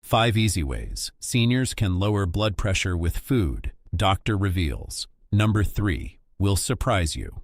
5 easy ways seniors can lower blood pressure with food, doctor reveals. Number 3 will surprise you.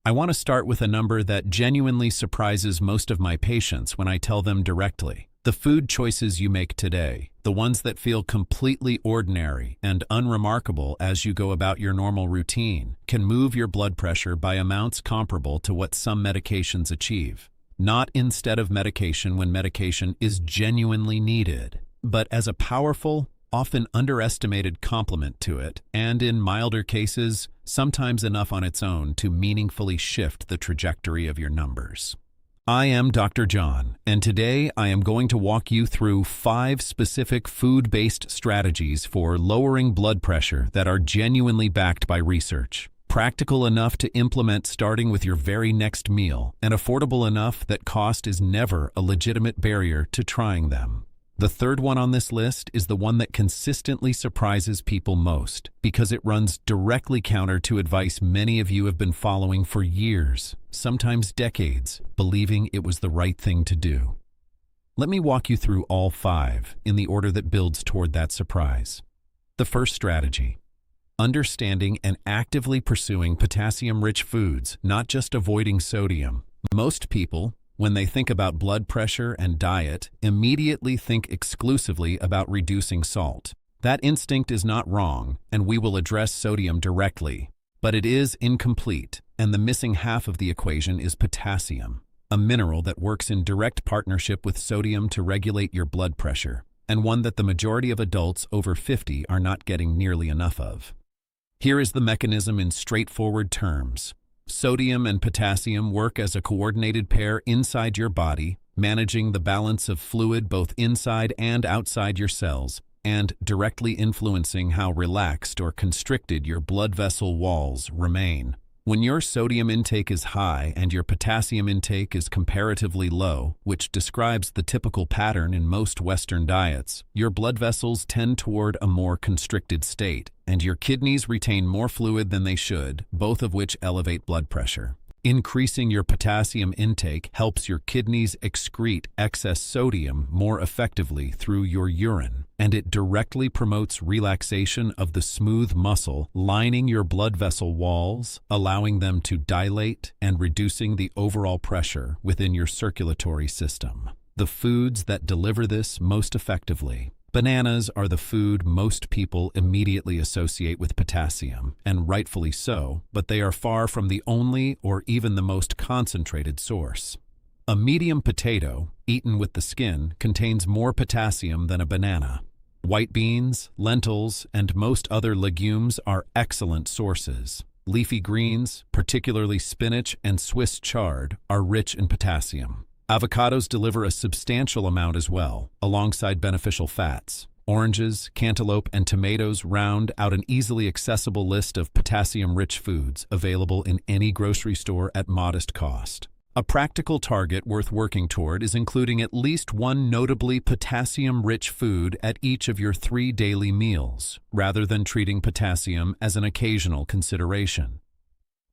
I want to start with a number that genuinely surprises most of my patients when I tell them directly. The food choices you make today, the ones that feel completely ordinary and unremarkable as you go about your normal routine, can move your blood pressure by amounts comparable to what some medications achieve. Not instead of medication when medication is genuinely needed, but as a powerful, often underestimated complement to it, and in milder cases, sometimes enough on its own to meaningfully shift the trajectory of your numbers. I am Dr. John, and today I am going to walk you through 5 specific food-based strategies for lowering blood pressure that are genuinely backed by research, practical enough to implement starting with your very next meal, and affordable enough that cost is never a legitimate barrier to trying them. The third one on this list is the one that consistently surprises people most because it runs directly counter to advice many of you have been following for years, sometimes decades, believing it was the right thing to do. Let me walk you through all 5 in the order that builds toward that surprise. The first strategy: understanding and actively pursuing potassium-rich foods, not just avoiding sodium. Most people, when they think about blood pressure and diet, immediately think exclusively about reducing salt. That instinct is not wrong, and we will address sodium directly. But it is incomplete, and the missing half of the equation is potassium, a mineral that works in direct partnership with sodium to regulate your blood pressure, and one that the majority of adults over 50 are not getting nearly enough of. Here is the mechanism in straightforward terms. Sodium and potassium work as a coordinated pair inside your body, managing the balance of fluid both inside and outside your cells, and directly influencing how relaxed or constricted your blood vessel walls remain. When your sodium intake is high and your potassium intake is comparatively low, which describes the typical pattern in most Western diets, your blood vessels tend toward a more constricted state, and your kidneys retain more fluid than they should, both of which elevate blood pressure. Increasing your potassium intake helps your kidneys excrete excess sodium more effectively through your urine, and it directly promotes relaxation of the smooth muscle lining your blood vessel walls, allowing them to dilate and reducing the overall pressure within your circulatory system. The foods that deliver this most effectively: bananas are the food most people immediately associate with potassium, and rightfully so, but they are far from the only or even the most concentrated source. A medium potato, eaten with the skin, contains more potassium than a banana. White beans, lentils, and most other legumes are excellent sources. Leafy greens, particularly spinach and Swiss chard, are rich in potassium. Avocados deliver a substantial amount as well, alongside beneficial fats. Oranges, cantaloupe, and tomatoes round out an easily accessible list of potassium-rich foods available in any grocery store at modest cost. A practical target worth working toward is including at least one notably potassium-rich food at each of your 3 daily meals, rather than treating potassium as an occasional consideration.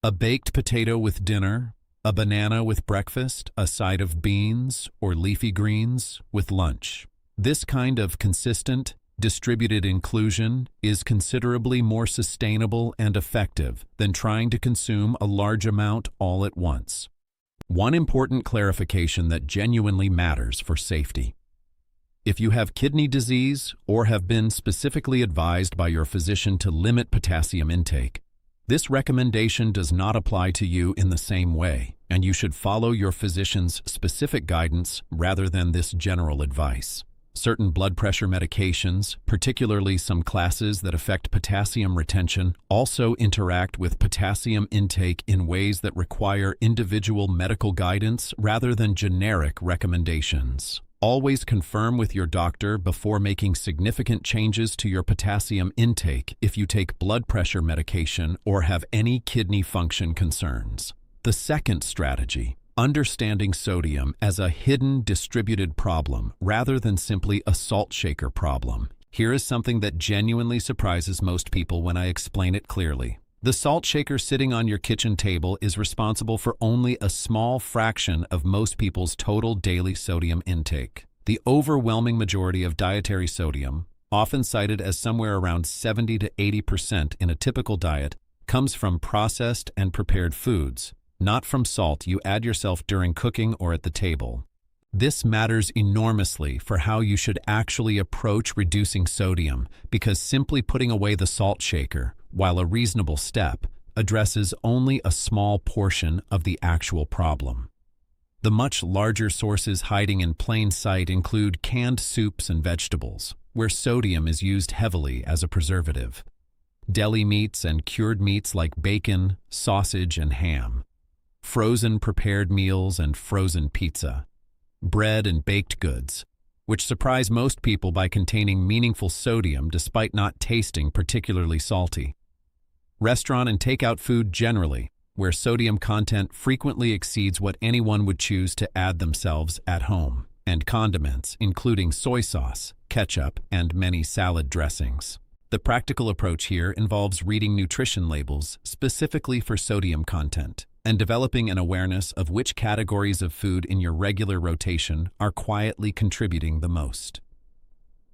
A baked potato with dinner, a banana with breakfast, a side of beans or leafy greens with lunch. This kind of consistent, distributed inclusion is considerably more sustainable and effective than trying to consume a large amount all at once. One important clarification that genuinely matters for safety: if you have kidney disease or have been specifically advised by your physician to limit potassium intake, this recommendation does not apply to you in the same way, and you should follow your physician's specific guidance rather than this general advice. Certain blood pressure medications, particularly some classes that affect potassium retention, also interact with potassium intake in ways that require individual medical guidance rather than generic recommendations. Always confirm with your doctor before making significant changes to your potassium intake if you take blood pressure medication or have any kidney function concerns. The second strategy: understanding sodium as a hidden distributed problem rather than simply a salt shaker problem. Here is something that genuinely surprises most people when I explain it clearly. The salt shaker sitting on your kitchen table is responsible for only a small fraction of most people's total daily sodium intake. The overwhelming majority of dietary sodium, often cited as somewhere around 70 to 80% in a typical diet, comes from processed and prepared foods, not from salt you add yourself during cooking or at the table. This matters enormously for how you should actually approach reducing sodium, because simply putting away the salt shaker, while a reasonable step, addresses only a small portion of the actual problem. The much larger sources hiding in plain sight include canned soups and vegetables, where sodium is used heavily as a preservative, deli meats and cured meats like bacon, sausage, and ham, frozen prepared meals and frozen pizza, bread and baked goods, which surprise most people by containing meaningful sodium despite not tasting particularly salty. Restaurant and takeout food generally, where sodium content frequently exceeds what anyone would choose to add themselves at home, and condiments, including soy sauce, ketchup, and many salad dressings. The practical approach here involves reading nutrition labels specifically for sodium content and developing an awareness of which categories of food in your regular rotation are quietly contributing the most.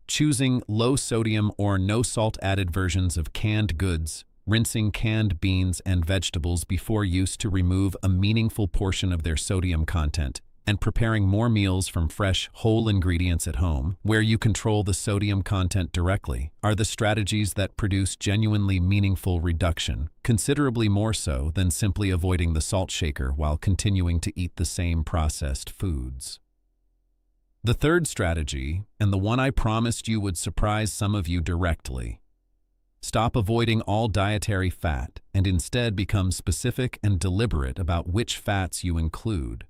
Choosing low sodium or no salt added versions of canned goods, rinsing canned beans and vegetables before use to remove a meaningful portion of their sodium content, and preparing more meals from fresh, whole ingredients at home, where you control the sodium content directly, are the strategies that produce genuinely meaningful reduction, considerably more so than simply avoiding the salt shaker while continuing to eat the same processed foods. The third strategy, and the one I promised you would surprise some of you directly: stop avoiding all dietary fat and instead become specific and deliberate about which fats you include.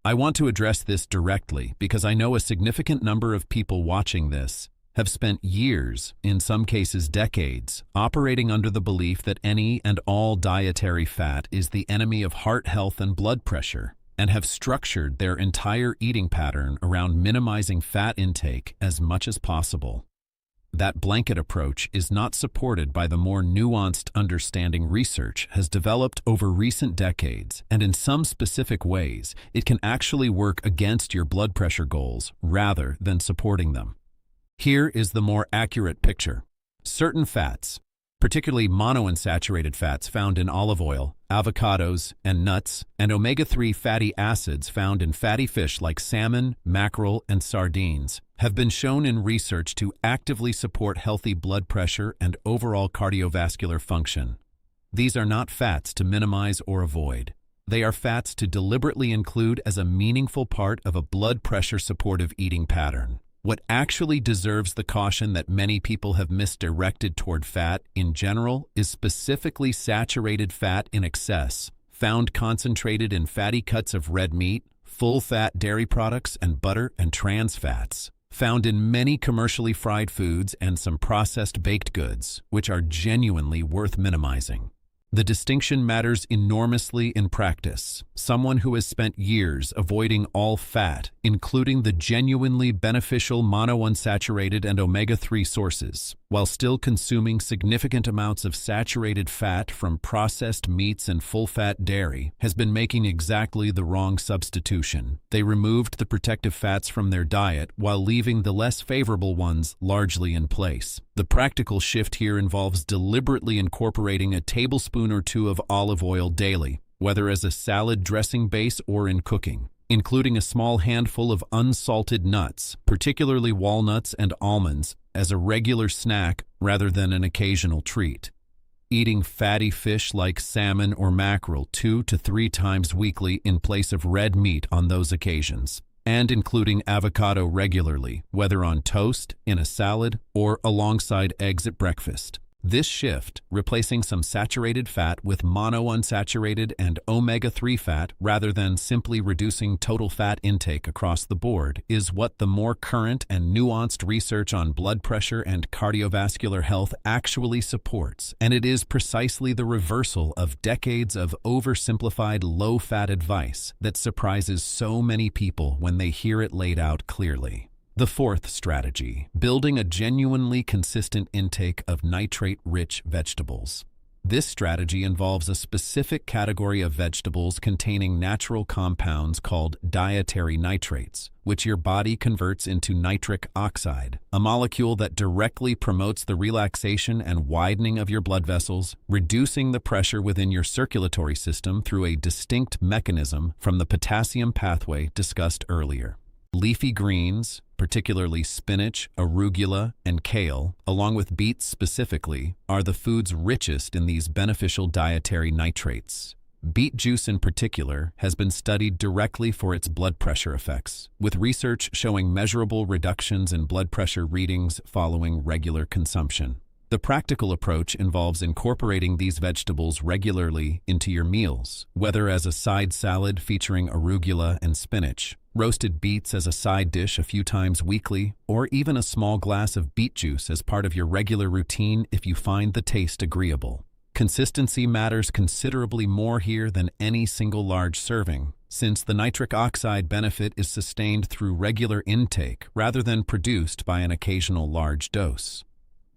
I want to address this directly because I know a significant number of people watching this have spent years, in some cases decades, operating under the belief that any and all dietary fat is the enemy of heart health and blood pressure, and have structured their entire eating pattern around minimizing fat intake as much as possible. That blanket approach is not supported by the more nuanced understanding research has developed over recent decades, and in some specific ways, it can actually work against your blood pressure goals rather than supporting them. Here is the more accurate picture. Certain fats, particularly monounsaturated fats found in olive oil, avocados, and nuts, and omega-3 fatty acids found in fatty fish like salmon, mackerel, and sardines, have been shown in research to actively support healthy blood pressure and overall cardiovascular function. These are not fats to minimize or avoid. They are fats to deliberately include as a meaningful part of a blood pressure supportive eating pattern. What actually deserves the caution that many people have misdirected toward fat in general is specifically saturated fat in excess, found concentrated in fatty cuts of red meat, full-fat dairy products, and butter and trans fats, found in many commercially fried foods and some processed baked goods, which are genuinely worth minimizing. The distinction matters enormously in practice. Someone who has spent years avoiding all fat, including the genuinely beneficial monounsaturated and omega-3 sources, while still consuming significant amounts of saturated fat from processed meats and full-fat dairy, has been making exactly the wrong substitution. They removed the protective fats from their diet while leaving the less favorable ones largely in place. The practical shift here involves deliberately incorporating a tablespoon or two of olive oil daily, whether as a salad dressing base or in cooking, including a small handful of unsalted nuts, particularly walnuts and almonds, as a regular snack rather than an occasional treat. Eating fatty fish like salmon or mackerel 2 to 3 times weekly in place of red meat on those occasions, and including avocado regularly, whether on toast, in a salad, or alongside eggs at breakfast. This shift, replacing some saturated fat with monounsaturated and omega-3 fat rather than simply reducing total fat intake across the board, is what the more current and nuanced research on blood pressure and cardiovascular health actually supports, and it is precisely the reversal of decades of oversimplified low-fat advice that surprises so many people when they hear it laid out clearly. The fourth strategy, building a genuinely consistent intake of nitrate-rich vegetables. This strategy involves a specific category of vegetables containing natural compounds called dietary nitrates, which your body converts into nitric oxide, a molecule that directly promotes the relaxation and widening of your blood vessels, reducing the pressure within your circulatory system through a distinct mechanism from the potassium pathway discussed earlier. Leafy greens, particularly spinach, arugula, and kale, along with beets specifically, are the foods richest in these beneficial dietary nitrates. Beet juice in particular has been studied directly for its blood pressure effects, with research showing measurable reductions in blood pressure readings following regular consumption. The practical approach involves incorporating these vegetables regularly into your meals, whether as a side salad featuring arugula and spinach, roasted beets as a side dish a few times weekly, or even a small glass of beet juice as part of your regular routine if you find the taste agreeable. Consistency matters considerably more here than any single large serving, since the nitric oxide benefit is sustained through regular intake rather than produced by an occasional large dose.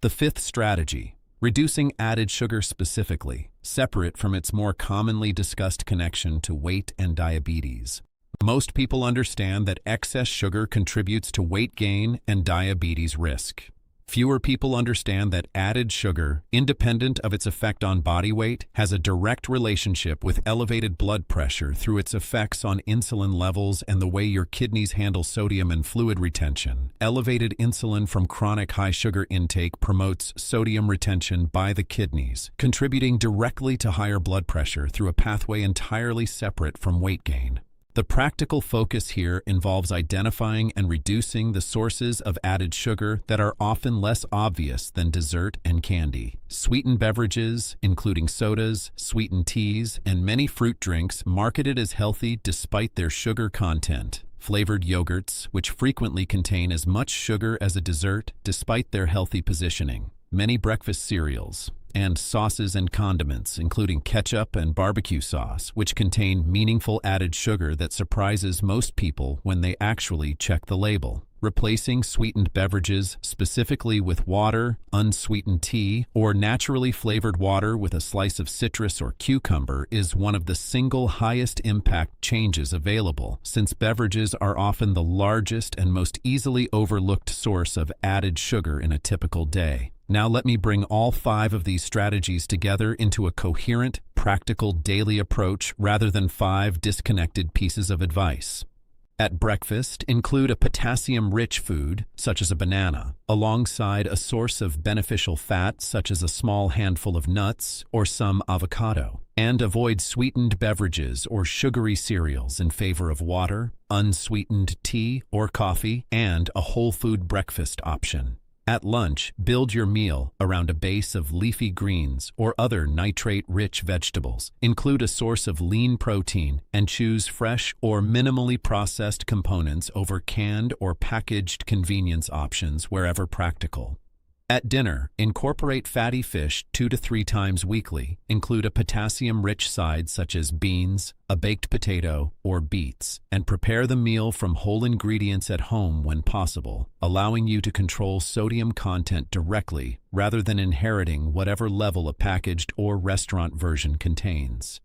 The fifth strategy, reducing added sugar specifically, separate from its more commonly discussed connection to weight and diabetes. Most people understand that excess sugar contributes to weight gain and diabetes risk. Fewer people understand that added sugar, independent of its effect on body weight, has a direct relationship with elevated blood pressure through its effects on insulin levels and the way your kidneys handle sodium and fluid retention. Elevated insulin from chronic high sugar intake promotes sodium retention by the kidneys, contributing directly to higher blood pressure through a pathway entirely separate from weight gain. The practical focus here involves identifying and reducing the sources of added sugar that are often less obvious than dessert and candy. Sweetened beverages, including sodas, sweetened teas, and many fruit drinks marketed as healthy despite their sugar content. Flavored yogurts, which frequently contain as much sugar as a dessert despite their healthy positioning. Many breakfast cereals, and sauces and condiments, including ketchup and barbecue sauce, which contain meaningful added sugar that surprises most people when they actually check the label. Replacing sweetened beverages, specifically with water, unsweetened tea, or naturally flavored water with a slice of citrus or cucumber is one of the single highest impact changes available, since beverages are often the largest and most easily overlooked source of added sugar in a typical day. Now let me bring all 5 of these strategies together into a coherent, practical daily approach rather than 5 disconnected pieces of advice. At breakfast, include a potassium-rich food, such as a banana, alongside a source of beneficial fat, such as a small handful of nuts or some avocado. And avoid sweetened beverages or sugary cereals in favor of water, unsweetened tea or coffee, and a whole food breakfast option. At lunch, build your meal around a base of leafy greens or other nitrate-rich vegetables. Include a source of lean protein and choose fresh or minimally processed components over canned or packaged convenience options wherever practical. At dinner, incorporate fatty fish 2 to 3 times weekly. Include a potassium-rich side such as beans, a baked potato, or beets, and prepare the meal from whole ingredients at home when possible, allowing you to control sodium content directly rather than inheriting whatever level a packaged or restaurant version contains.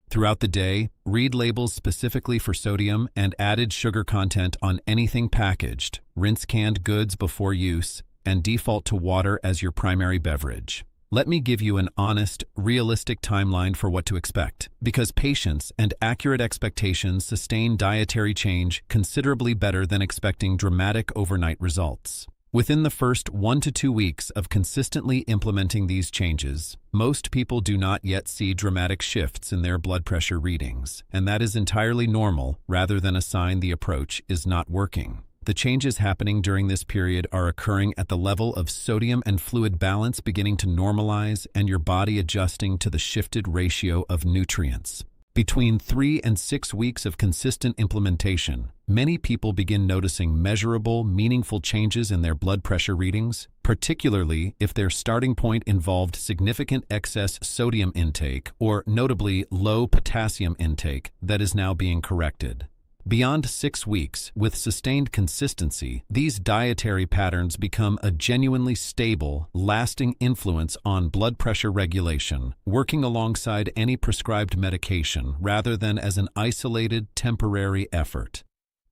Throughout the day, read labels specifically for sodium and added sugar content on anything packaged. Rinse canned goods before use, and default to water as your primary beverage. Let me give you an honest, realistic timeline for what to expect, because patience and accurate expectations sustain dietary change considerably better than expecting dramatic overnight results. Within the first 1 to 2 weeks of consistently implementing these changes, most people do not yet see dramatic shifts in their blood pressure readings, and that is entirely normal rather than a sign the approach is not working. The changes happening during this period are occurring at the level of sodium and fluid balance beginning to normalize and your body adjusting to the shifted ratio of nutrients. Between 3 and 6 weeks of consistent implementation, many people begin noticing measurable, meaningful changes in their blood pressure readings, particularly if their starting point involved significant excess sodium intake or notably low potassium intake that is now being corrected. Beyond 6 weeks, with sustained consistency, these dietary patterns become a genuinely stable, lasting influence on blood pressure regulation, working alongside any prescribed medication rather than as an isolated, temporary effort.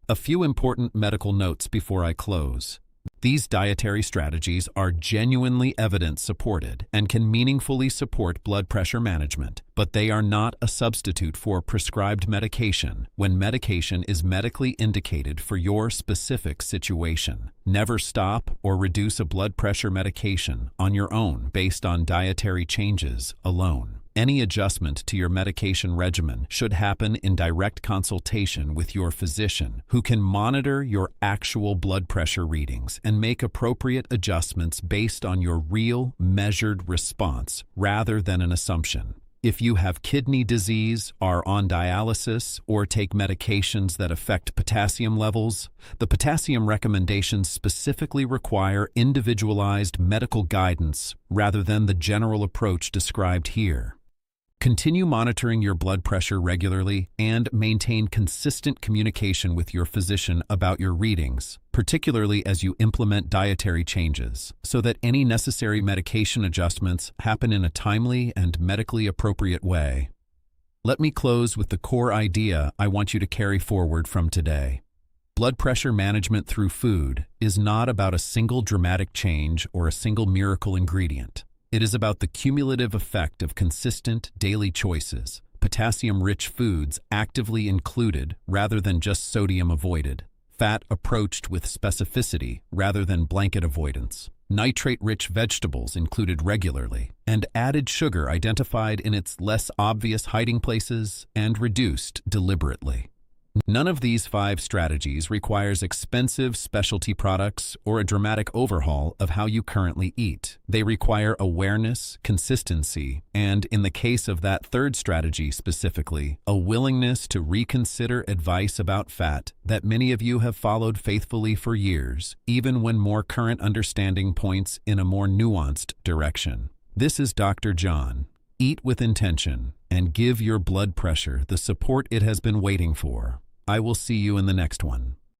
A few important medical notes before I close. These dietary strategies are genuinely evidence-supported and can meaningfully support blood pressure management, but they are not a substitute for prescribed medication when medication is medically indicated for your specific situation. Never stop or reduce a blood pressure medication on your own based on dietary changes alone. Any adjustment to your medication regimen should happen in direct consultation with your physician, who can monitor your actual blood pressure readings and make appropriate adjustments based on your real, measured response rather than an assumption. If you have kidney disease, are on dialysis, or take medications that affect potassium levels, the potassium recommendations specifically require individualized medical guidance rather than the general approach described here. Continue monitoring your blood pressure regularly and maintain consistent communication with your physician about your readings, particularly as you implement dietary changes, so that any necessary medication adjustments happen in a timely and medically appropriate way. Let me close with the core idea I want you to carry forward from today. Blood pressure management through food is not about a single dramatic change or a single miracle ingredient. It is about the cumulative effect of consistent daily choices, potassium-rich foods actively included rather than just sodium avoided, fat approached with specificity rather than blanket avoidance, nitrate-rich vegetables included regularly, and added sugar identified in its less obvious hiding places and reduced deliberately. None of these 5 strategies requires expensive specialty products or a dramatic overhaul of how you currently eat. They require awareness, consistency, and, in the case of that third strategy specifically, a willingness to reconsider advice about fat that many of you have followed faithfully for years, even when more current understanding points in a more nuanced direction. This is Dr. John. Eat with intention and give your blood pressure the support it has been waiting for. I will see you in the next one.